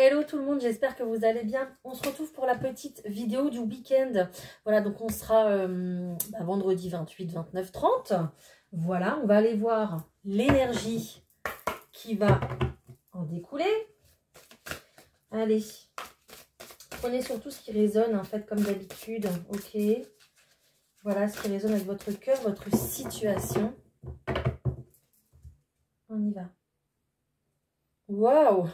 Hello tout le monde, j'espère que vous allez bien. On se retrouve pour la petite vidéo du week-end. Voilà, donc on sera vendredi 28, 29, 30. Voilà, on va aller voir l'énergie qui va en découler. Allez, prenez surtout ce qui résonne, en fait, comme d'habitude. Ok, voilà ce qui résonne avec votre cœur, votre situation. On y va. Waouh!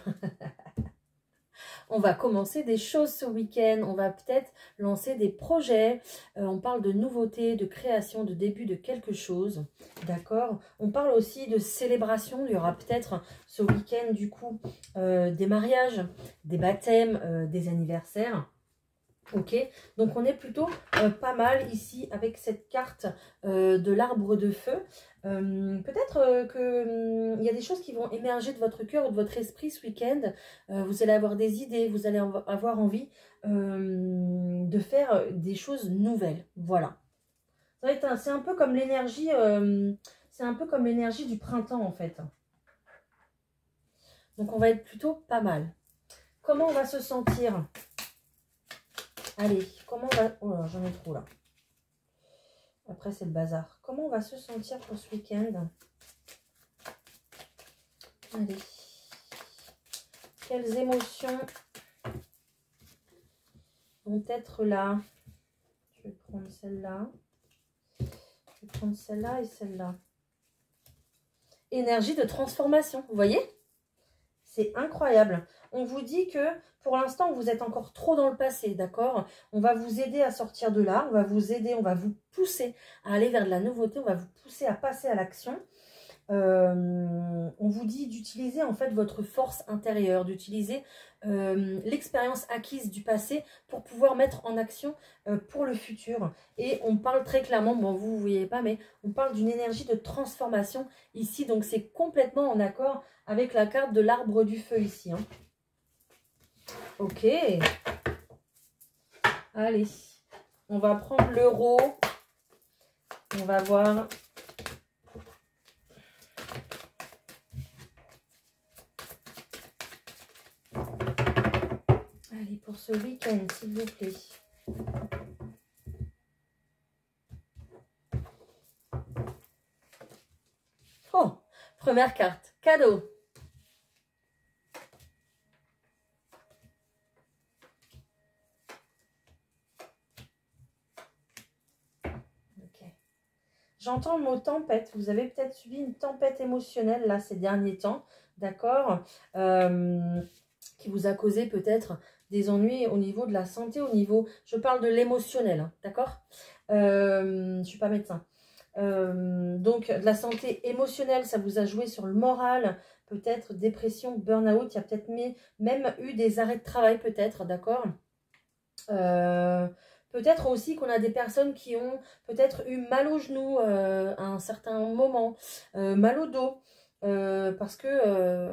On va commencer des choses ce week-end, on va peut-être lancer des projets, on parle de nouveautés, de création, de début de quelque chose, d'accord? On parle aussi de célébration, il y aura peut-être ce week-end du coup des mariages, des baptêmes, des anniversaires. Ok, donc on est plutôt pas mal ici avec cette carte de l'arbre de feu. Peut-être qu'il y a des choses qui vont émerger de votre cœur ou de votre esprit ce week-end. Vous allez avoir des idées, vous allez avoir envie de faire des choses nouvelles. Voilà. C'est un peu comme l'énergie, du printemps en fait. Donc on va être plutôt pas mal. Comment on va se sentir ? Allez, comment on va... Oh là, j'en ai trop là. Après, c'est le bazar. Comment on va se sentir pour ce week-end? Allez. Quelles émotions vont être là? Je vais prendre celle-là. Je vais prendre celle-là et celle-là. Énergie de transformation, vous voyez? C'est incroyable. On vous dit que pour l'instant, vous êtes encore trop dans le passé, d'accord? On va vous aider à sortir de là, on va vous aider, on va vous pousser à aller vers de la nouveauté, on va vous pousser à passer à l'action. On vous dit d'utiliser en fait votre force intérieure, d'utiliser l'expérience acquise du passé pour pouvoir mettre en action pour le futur. Et on parle très clairement, bon vous ne voyez pas, mais on parle d'une énergie de transformation ici, donc c'est complètement en accord avec la carte de l'arbre du feu ici. Hein. Ok. Allez, on va prendre l'euro, on va voir... Allez, pour ce week-end, s'il vous plaît. Oh, première carte, cadeau. Ok. J'entends le mot tempête. Vous avez peut-être subi une tempête émotionnelle là ces derniers temps, d'accord, qui vous a causé peut-être des ennuis au niveau de la santé, je parle de l'émotionnel, hein, d'accord. Je ne suis pas médecin. Donc de la santé émotionnelle, ça vous a joué sur le moral, peut-être dépression, burn-out, il y a peut-être même eu des arrêts de travail peut-être, d'accord. Peut-être aussi qu'on a des personnes qui ont peut-être eu mal au genou à un certain moment, mal au dos, parce que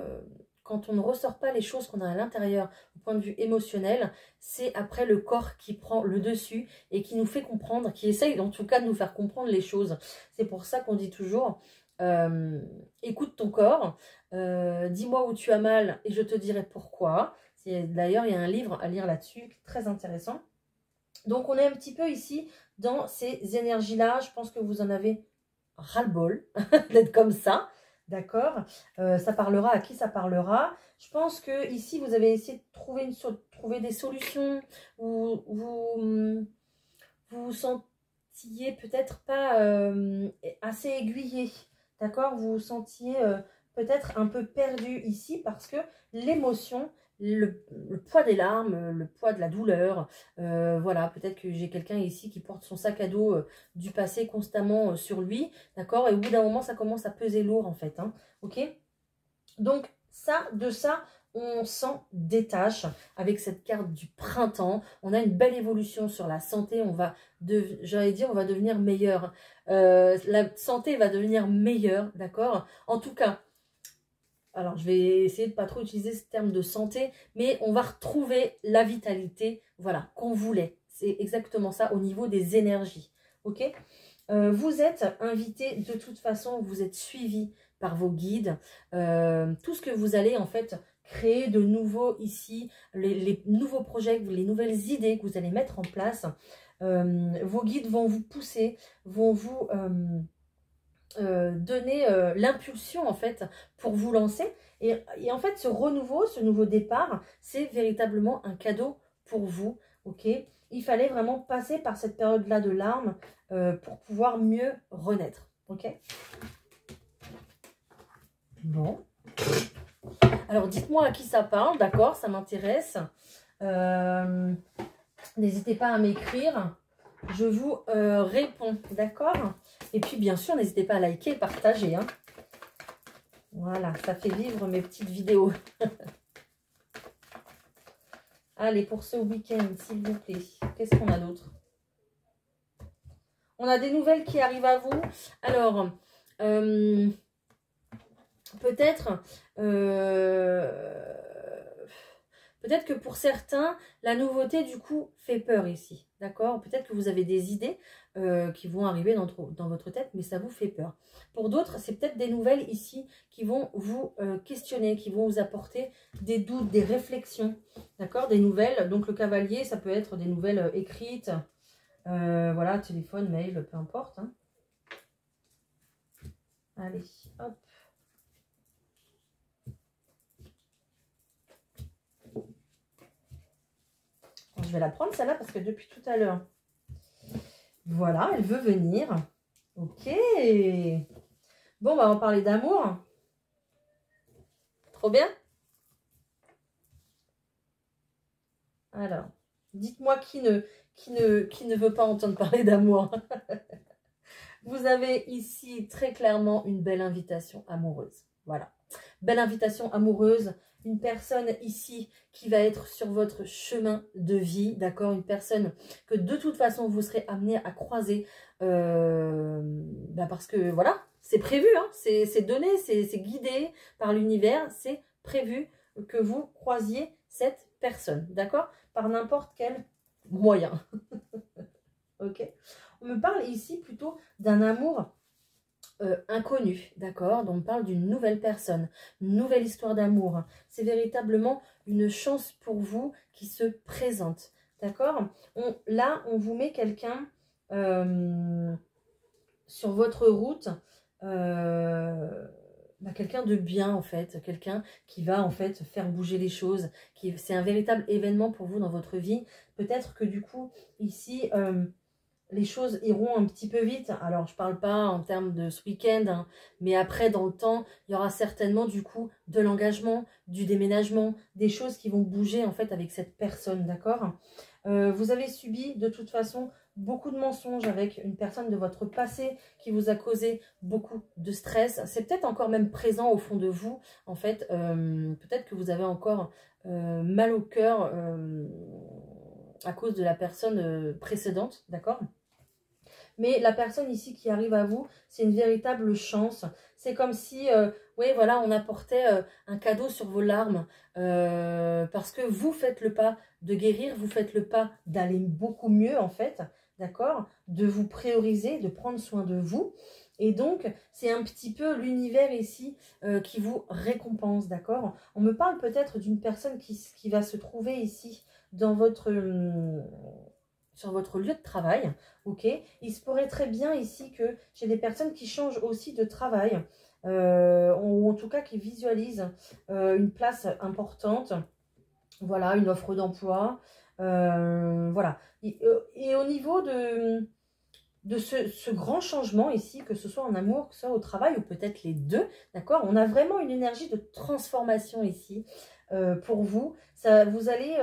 quand on ne ressort pas les choses qu'on a à l'intérieur au point de vue émotionnel, c'est après le corps qui prend le dessus et qui nous fait comprendre, qui essaye en tout cas de nous faire comprendre les choses. C'est pour ça qu'on dit toujours, écoute ton corps, dis-moi où tu as mal et je te dirai pourquoi. D'ailleurs, il y a un livre à lire là-dessus, très intéressant. Donc, on est un petit peu ici dans ces énergies-là. Je pense que vous en avez ras-le-bol d'être comme ça. D'accord, ça parlera à qui ça parlera. Je pense que ici vous avez essayé de trouver des solutions où vous vous sentiez peut-être pas assez aiguillé. D'accord, vous vous sentiez peut-être un peu perdu ici parce que l'émotion, le poids des larmes, le poids de la douleur, voilà, peut-être que j'ai quelqu'un ici qui porte son sac à dos du passé constamment sur lui, d'accord, et au bout d'un moment, ça commence à peser lourd en fait, hein, ok. Donc, de ça, on s'en détache avec cette carte du printemps. On a une belle évolution sur la santé, j'allais dire, on va devenir meilleur. La santé va devenir meilleure, d'accord. En tout cas, alors je vais essayer de ne pas trop utiliser ce terme de santé, mais on va retrouver la vitalité, voilà, qu'on voulait. C'est exactement ça au niveau des énergies, ok. Vous êtes invité de toute façon, vous êtes suivi par vos guides. Tout ce que vous allez en fait créer de nouveaux ici, les nouveaux projets, les nouvelles idées que vous allez mettre en place. Vos guides vont vous pousser, vont vous donner l'impulsion en fait pour vous lancer. Et en fait, ce renouveau, ce nouveau départ, c'est véritablement un cadeau pour vous, ok? Il fallait vraiment passer par cette période-là de larmes pour pouvoir mieux renaître, ok? Bon. Alors, dites-moi à qui ça parle, d'accord? Ça m'intéresse. N'hésitez pas à m'écrire. Je vous réponds, d'accord? Et puis, bien sûr, n'hésitez pas à liker et partager, hein. Voilà, ça fait vivre mes petites vidéos. Allez, pour ce week-end, s'il vous plaît. Qu'est-ce qu'on a d'autre? On a des nouvelles qui arrivent à vous. Alors, peut-être que pour certains, la nouveauté, du coup, fait peur ici. D'accord? Peut-être que vous avez des idées qui vont arriver dans votre tête, mais ça vous fait peur. Pour d'autres, c'est peut-être des nouvelles ici qui vont vous questionner, qui vont vous apporter des doutes, des réflexions. D'accord? Des nouvelles. Donc, le cavalier, ça peut être des nouvelles écrites. Voilà, téléphone, mail, peu importe. Hein. Allez, hop. Je vais la prendre celle-là parce que depuis tout à l'heure, voilà, elle veut venir. Ok. Bon, bah, on va parler d'amour. Trop bien. Alors, dites-moi qui ne veut pas entendre parler d'amour. Vous avez ici très clairement une belle invitation amoureuse. Voilà. Belle invitation amoureuse. Une personne ici qui va être sur votre chemin de vie, d'accord? Une personne que de toute façon vous serez amené à croiser parce que voilà, c'est prévu, hein, c'est donné, c'est guidé par l'univers, c'est prévu que vous croisiez cette personne, d'accord? Par n'importe quel moyen. Ok? On me parle ici plutôt d'un amour inconnu, d'accord? Donc on parle d'une nouvelle personne, une nouvelle histoire d'amour. C'est véritablement une chance pour vous qui se présente, d'accord? Là, on vous met quelqu'un sur votre route, quelqu'un de bien en fait, quelqu'un qui va en fait faire bouger les choses, c'est un véritable événement pour vous dans votre vie. Peut-être que du coup, ici... les choses iront un petit peu vite. Alors, je ne parle pas en termes de ce week-end, hein, mais après, dans le temps, il y aura certainement du coup de l'engagement, du déménagement, des choses qui vont bouger en fait avec cette personne, d'accord? Vous avez subi de toute façon beaucoup de mensonges avec une personne de votre passé qui vous a causé beaucoup de stress. C'est peut-être encore même présent au fond de vous, en fait. Peut-être que vous avez encore mal au cœur à cause de la personne précédente, d'accord? Mais la personne ici qui arrive à vous, c'est une véritable chance. C'est comme si, oui, voilà, on apportait un cadeau sur vos larmes. Parce que vous faites le pas de guérir, vous faites le pas d'aller beaucoup mieux, en fait. D'accord? De vous prioriser, de prendre soin de vous. Et donc, c'est un petit peu l'univers ici qui vous récompense, d'accord? On me parle peut-être d'une personne qui va se trouver ici dans votre... sur votre lieu de travail, ok? Il se pourrait très bien ici que j'ai des personnes qui changent aussi de travail, ou en tout cas qui visualisent une place importante, voilà, une offre d'emploi, voilà. Et au niveau de ce grand changement ici, que ce soit en amour, que ce soit au travail, ou peut-être les deux, d'accord? On a vraiment une énergie de transformation ici. Pour vous, vous allez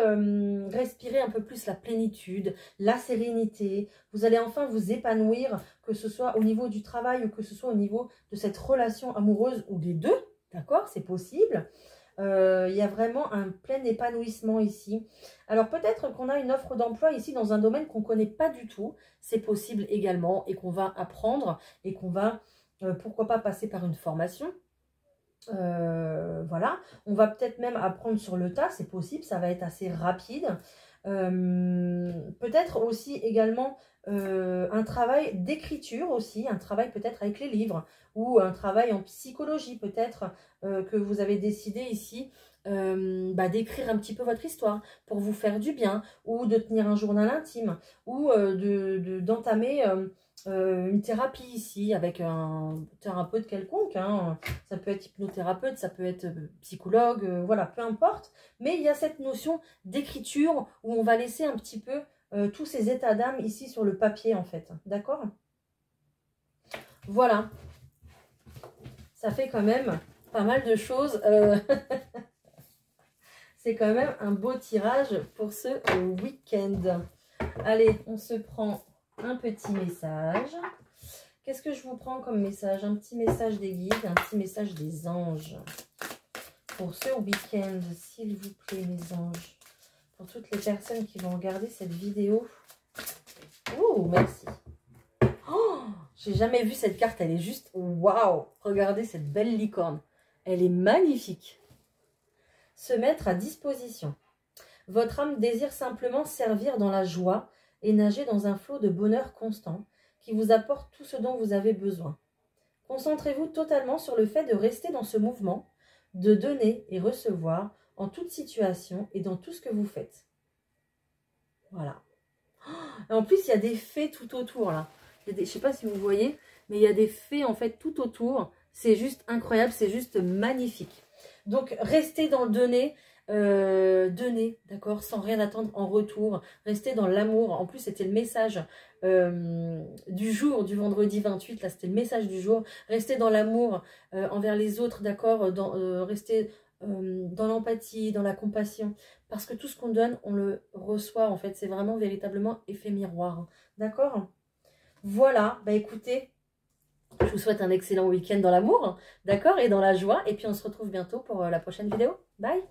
respirer un peu plus la plénitude, la sérénité. Vous allez enfin vous épanouir, que ce soit au niveau du travail ou que ce soit au niveau de cette relation amoureuse ou des deux, d'accord? C'est possible. Il y a vraiment un plein épanouissement ici. Alors peut-être qu'on a une offre d'emploi ici dans un domaine qu'on ne connaît pas du tout. C'est possible également et qu'on va apprendre et qu'on va, pourquoi pas, passer par une formation. Voilà, on va peut-être même apprendre sur le tas, c'est possible, ça va être assez rapide. Peut-être aussi également un travail d'écriture aussi, un travail peut-être avec les livres ou un travail en psychologie peut-être que vous avez décidé ici d'écrire un petit peu votre histoire pour vous faire du bien, ou de tenir un journal intime, ou d'entamer une thérapie ici avec un thérapeute quelconque, hein. Ça peut être hypnothérapeute, ça peut être psychologue, voilà, peu importe. Mais il y a cette notion d'écriture où on va laisser un petit peu tous ces états d'âme ici sur le papier en fait, d'accord? Voilà, ça fait quand même pas mal de choses. C'est quand même un beau tirage pour ce week-end. Allez, on se prend un petit message. Qu'est-ce que je vous prends comme message? Un petit message des guides, un petit message des anges. Pour ce week-end, s'il vous plaît, mes anges. Pour toutes les personnes qui vont regarder cette vidéo. Oh, merci. Oh, j'ai jamais vu cette carte, elle est juste waouh. Regardez cette belle licorne. Elle est magnifique. Se mettre à disposition. Votre âme désire simplement servir dans la joie et nager dans un flot de bonheur constant qui vous apporte tout ce dont vous avez besoin. Concentrez-vous totalement sur le fait de rester dans ce mouvement, de donner et recevoir en toute situation et dans tout ce que vous faites. Voilà. Et en plus, il y a des fées tout autour là. Je ne sais pas si vous voyez, mais il y a des fées en fait tout autour. C'est juste incroyable, c'est juste magnifique. Donc, restez dans le donner. Donner, d'accord, sans rien attendre en retour, rester dans l'amour. En plus, c'était le message du jour, du vendredi 28, là, c'était le message du jour. Rester dans l'amour envers les autres, d'accord, rester dans l'empathie, dans la compassion, parce que tout ce qu'on donne, on le reçoit, en fait, c'est vraiment véritablement effet miroir, hein. D'accord? Voilà, bah écoutez, je vous souhaite un excellent week-end dans l'amour, hein, d'accord, et dans la joie, et puis on se retrouve bientôt pour la prochaine vidéo. Bye!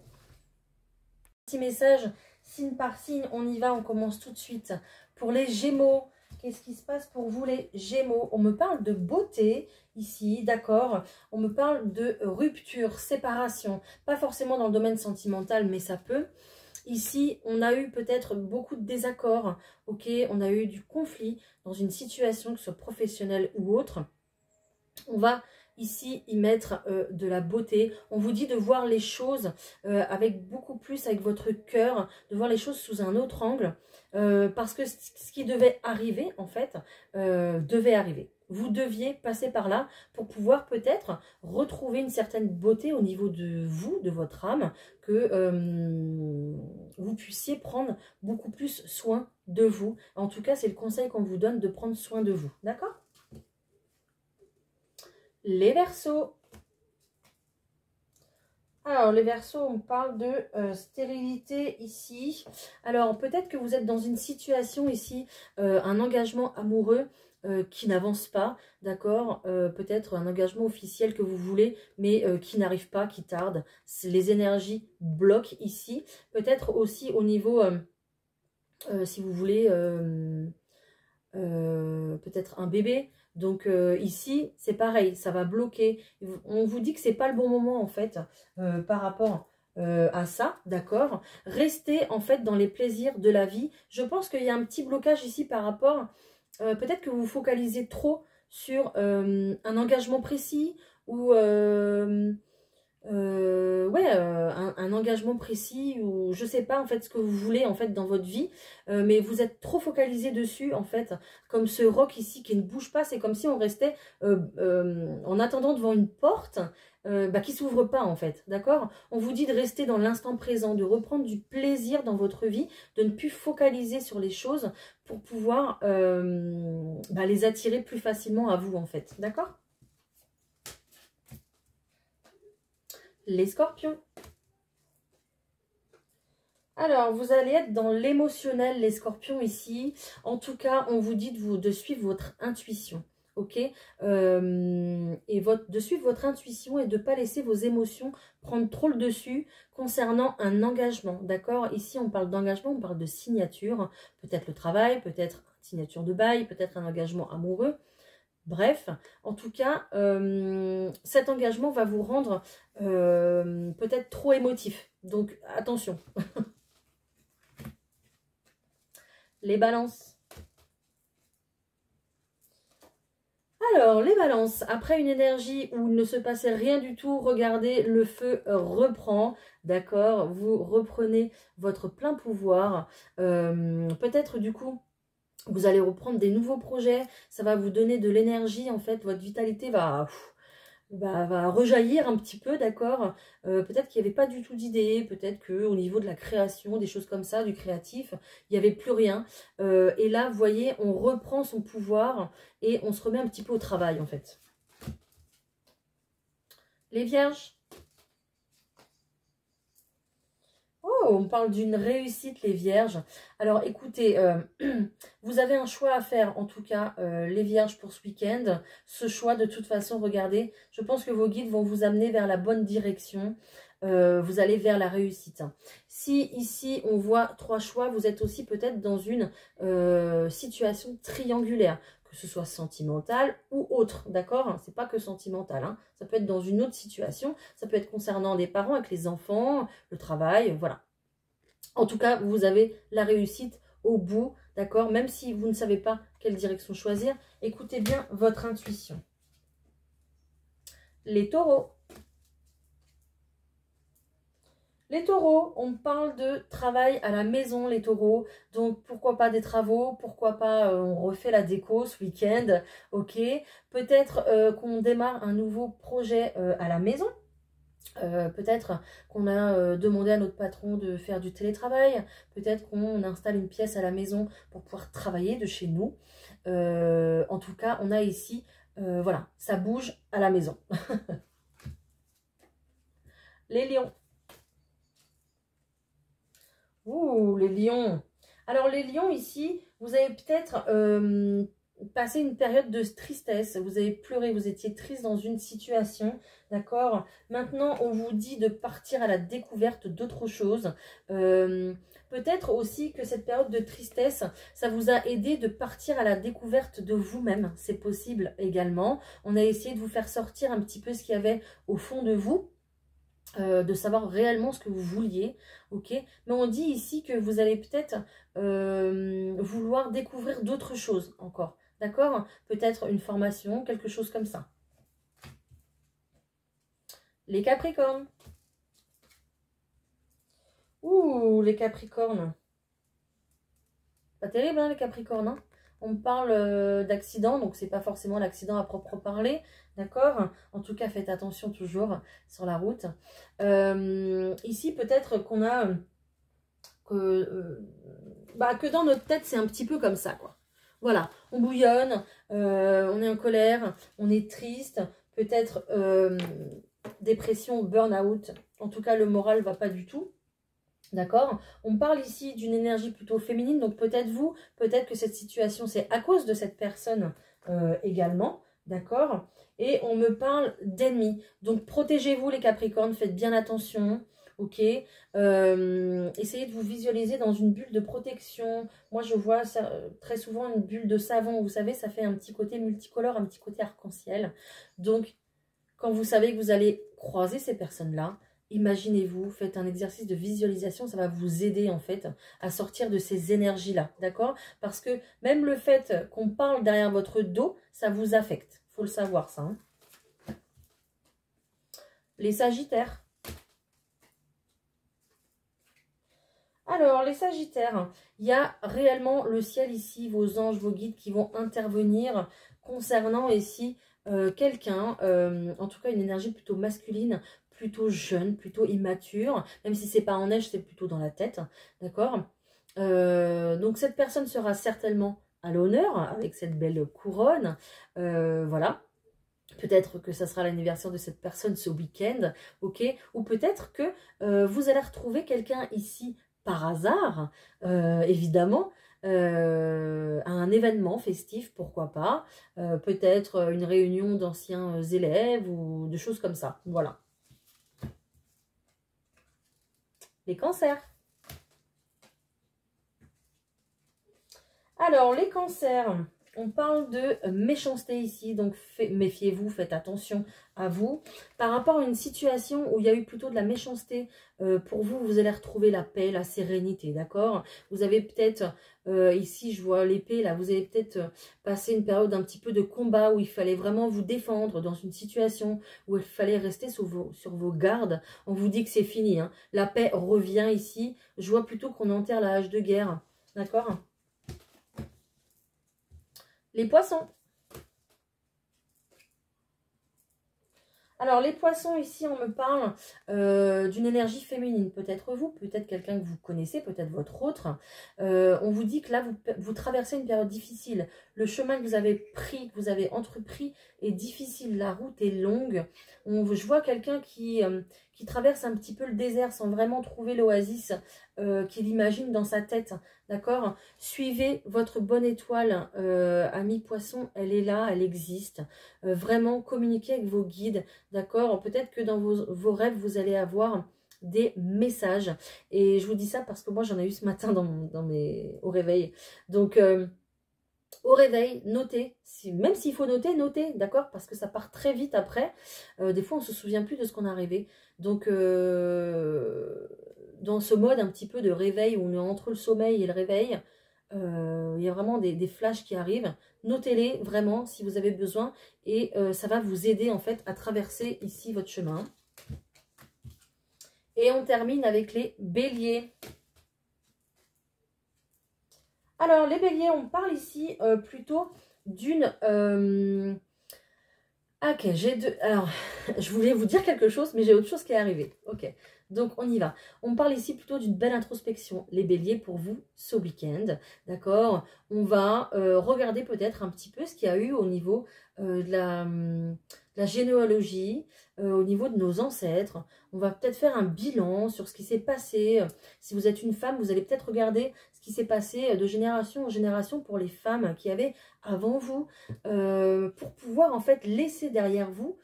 Petit message, signe par signe, on y va, on commence tout de suite. Pour les Gémeaux, qu'est-ce qui se passe pour vous les Gémeaux? On me parle de beauté ici, d'accord? On me parle de rupture, séparation, pas forcément dans le domaine sentimental, mais ça peut. Ici, on a eu peut-être beaucoup de désaccords, ok? On a eu du conflit dans une situation, que ce soit professionnelle ou autre. On va ici y mettre de la beauté. On vous dit de voir les choses avec beaucoup plus, avec votre cœur, de voir les choses sous un autre angle, parce que ce qui devait arriver, en fait, devait arriver. Vous deviez passer par là pour pouvoir peut-être retrouver une certaine beauté au niveau de vous, de votre âme, que vous puissiez prendre beaucoup plus soin de vous. En tout cas, c'est le conseil qu'on vous donne, de prendre soin de vous. D'accord ? Les Verseaux. Alors, les Verseaux, on parle de stérilité ici. Alors, peut-être que vous êtes dans une situation ici, un engagement amoureux qui n'avance pas, d'accord, peut-être un engagement officiel que vous voulez, mais qui n'arrive pas, qui tarde. Les énergies bloquent ici. Peut-être aussi au niveau, si vous voulez, peut-être un bébé. Donc ici, c'est pareil, ça va bloquer. On vous dit que c'est pas le bon moment en fait par rapport à ça, d'accord? Restez en fait dans les plaisirs de la vie. Je pense qu'il y a un petit blocage ici par rapport, peut-être que vous vous focalisez trop sur un engagement précis ou un engagement précis, ou je sais pas en fait ce que vous voulez en fait dans votre vie, mais vous êtes trop focalisé dessus en fait, comme ce roc ici qui ne bouge pas. C'est comme si on restait en attendant devant une porte qui s'ouvre pas en fait, d'accord? On vous dit de rester dans l'instant présent, de reprendre du plaisir dans votre vie, de ne plus focaliser sur les choses pour pouvoir les attirer plus facilement à vous en fait, d'accord? Les Scorpions. Alors, vous allez être dans l'émotionnel, les Scorpions, ici. En tout cas, on vous dit de suivre votre intuition, ok? Et de suivre votre intuition et de ne pas laisser vos émotions prendre trop le dessus concernant un engagement, d'accord? Ici, on parle d'engagement, on parle de signature. Peut-être le travail, peut-être une signature de bail, peut-être un engagement amoureux. Bref, en tout cas, cet engagement va vous rendre peut-être trop émotif. Donc, attention. Les balances. Alors, les balances, après une énergie où il ne se passait rien du tout, regardez, le feu reprend, d'accord? Vous reprenez votre plein pouvoir. Peut-être du coup, vous allez reprendre des nouveaux projets, ça va vous donner de l'énergie, en fait, votre vitalité va rejaillir un petit peu, d'accord. Peut-être qu'il n'y avait pas du tout d'idées, peut-être qu'au niveau de la création, des choses comme ça, du créatif, il n'y avait plus rien. Et là, vous voyez, on reprend son pouvoir et on se remet un petit peu au travail, en fait. Les vierges. Oh, on parle d'une réussite, les vierges. Alors, écoutez, vous avez un choix à faire, en tout cas, les vierges, pour ce week-end. Ce choix, de toute façon, regardez, je pense que vos guides vont vous amener vers la bonne direction. Vous allez vers la réussite. Si ici, on voit 3 choix, vous êtes aussi peut-être dans une situation triangulaire, que ce soit sentimentale ou autre, d'accord? C'est pas que sentimental, hein. Ça peut être dans une autre situation, ça peut être concernant des parents avec les enfants, le travail, voilà. En tout cas, vous avez la réussite au bout, d'accord? Même si vous ne savez pas quelle direction choisir, écoutez bien votre intuition. Les taureaux. Les taureaux, on parle de travail à la maison, les taureaux. Donc, pourquoi pas des travaux? Pourquoi pas on refait la déco ce week-end? Ok. Peut-être qu'on démarre un nouveau projet à la maison. Peut-être qu'on a demandé à notre patron de faire du télétravail. Peut-être qu'on installe une pièce à la maison pour pouvoir travailler de chez nous. En tout cas, on a ici, voilà, ça bouge à la maison. Les lions. Ouh, les lions. Alors, les lions, ici, vous avez peut-être passé une période de tristesse. Vous avez pleuré, vous étiez triste dans une situation, d'accord? Maintenant, on vous dit de partir à la découverte d'autres choses. Peut-être aussi que cette période de tristesse, ça vous a aidé de partir à la découverte de vous-même. C'est possible également. On a essayé de vous faire sortir un petit peu ce qu'il y avait au fond de vous. De savoir réellement ce que vous vouliez, ok? Mais on dit ici que vous allez peut-être vouloir découvrir d'autres choses encore, d'accord? Peut-être une formation, quelque chose comme ça. Les Capricornes. Ouh, les Capricornes. Pas terrible, hein, les Capricornes, hein? On parle d'accident, donc c'est pas forcément l'accident à proprement parler, d'accord? En tout cas, faites attention toujours sur la route. Ici, peut-être qu'on a que dans notre tête, c'est un petit peu comme ça, quoi. Voilà, on bouillonne, on est en colère, on est triste, peut-être dépression, burn-out. En tout cas, le moral va pas du tout. D'accord? On parle ici d'une énergie plutôt féminine, donc peut-être vous, peut-être que cette situation, c'est à cause de cette personne également, d'accord? Et on me parle d'ennemis. Donc protégez-vous les Capricornes, faites bien attention, ok? Essayez de vous visualiser dans une bulle de protection. Moi, je vois ça, très souvent une bulle de savon, vous savez, ça fait un petit côté multicolore, un petit côté arc-en-ciel. Donc, quand vous savez que vous allez croiser ces personnes-là, imaginez-vous, faites un exercice de visualisation, ça va vous aider en fait à sortir de ces énergies-là, d'accord? Parce que même le fait qu'on parle derrière votre dos, ça vous affecte. Il faut le savoir ça. Hein. Les Sagittaires. Alors, les Sagittaires, il y a réellement le ciel ici, vos anges, vos guides qui vont intervenir concernant ici quelqu'un, en tout cas une énergie plutôt masculine, plutôt jeune, plutôt immature, même si c'est pas en neige, c'est plutôt dans la tête, d'accord? Donc cette personne sera certainement à l'honneur avec cette belle couronne, voilà. Peut-être que ça sera l'anniversaire de cette personne ce week-end, ok? Ou peut-être que vous allez retrouver quelqu'un ici par hasard, évidemment, à un événement festif, pourquoi pas, peut-être une réunion d'anciens élèves ou de choses comme ça, voilà. Les cancers. Alors, les cancers, on parle de méchanceté ici, donc méfiez-vous, faites attention à vous. Par rapport à une situation où il y a eu plutôt de la méchanceté, pour vous, vous allez retrouver la paix, la sérénité, d'accord? Vous avez peut-être, ici je vois l'épée, là, vous avez peut-être passé une période un petit peu de combat où il fallait vraiment vous défendre dans une situation où il fallait rester sur vos gardes. On vous dit que c'est fini, hein. La paix revient ici. Je vois plutôt qu'on enterre la hache de guerre, d'accord? Les poissons. Alors, les poissons, ici, on me parle d'une énergie féminine. Peut-être vous, peut-être quelqu'un que vous connaissez, peut-être votre autre. On vous dit que là, vous traversez une période difficile. Le chemin que vous avez pris, que vous avez entrepris est difficile. La route est longue. Je vois quelqu'un qui traverse un petit peu le désert sans vraiment trouver l'oasis qu'il imagine dans sa tête. D'accord? Suivez votre bonne étoile, ami poisson. Elle est là, elle existe. Vraiment, communiquez avec vos guides. D'accord? Peut-être que dans vos rêves, vous allez avoir des messages. Et je vous dis ça parce que moi, j'en ai eu ce matin au réveil. Donc, au réveil, notez. Même s'il faut noter, notez. D'accord? Parce que ça part très vite après. Des fois, on ne se souvient plus de ce qu'on a rêvé. Donc, dans ce mode un petit peu de réveil où on est entre le sommeil et le réveil, il y a vraiment des flashs qui arrivent. Notez-les vraiment si vous avez besoin et ça va vous aider en fait à traverser ici votre chemin. Et on termine avec les béliers. Alors les béliers, on parle ici plutôt d'une... Ok, alors, je voulais vous dire quelque chose, mais j'ai autre chose qui est arrivé. Ok, donc on y va. On parle ici plutôt d'une belle introspection. Les béliers, pour vous, ce week-end, d'accord? On va regarder peut-être un petit peu ce qu'il y a eu au niveau de la généalogie, au niveau de nos ancêtres. On va peut-être faire un bilan sur ce qui s'est passé. Si vous êtes une femme, vous allez peut-être regarder ce qui s'est passé de génération en génération pour les femmes qui avaient avant vous, pour pouvoir en fait laisser derrière vous,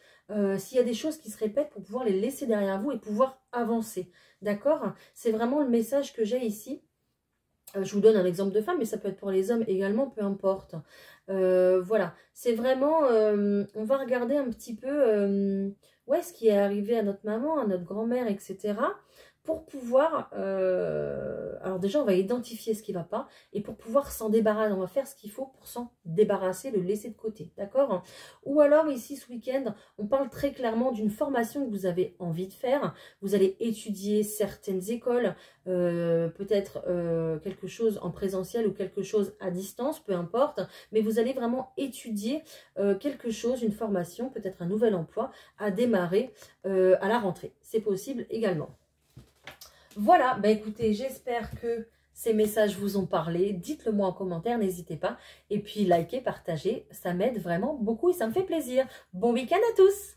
s'il y a des choses qui se répètent, pour pouvoir les laisser derrière vous et pouvoir avancer. D'accord? C'est vraiment le message que j'ai ici. Je vous donne un exemple de femme, mais ça peut être pour les hommes également, peu importe. Voilà, c'est vraiment, on va regarder un petit peu ouais, ce qui est arrivé à notre maman, à notre grand-mère, etc. Pour pouvoir, alors déjà on va identifier ce qui ne va pas, et pour pouvoir s'en débarrasser, on va faire ce qu'il faut pour s'en débarrasser, le laisser de côté, d'accord? Ou alors ici ce week-end, on parle très clairement d'une formation que vous avez envie de faire. Vous allez étudier certaines écoles, peut-être quelque chose en présentiel ou quelque chose à distance, peu importe, mais vous allez vraiment étudier quelque chose, une formation, peut-être un nouvel emploi à démarrer à la rentrée. C'est possible également. Voilà, bah écoutez, j'espère que ces messages vous ont parlé. Dites-le moi en commentaire, n'hésitez pas. Et puis likez, partagez, ça m'aide vraiment beaucoup et ça me fait plaisir. Bon week-end à tous!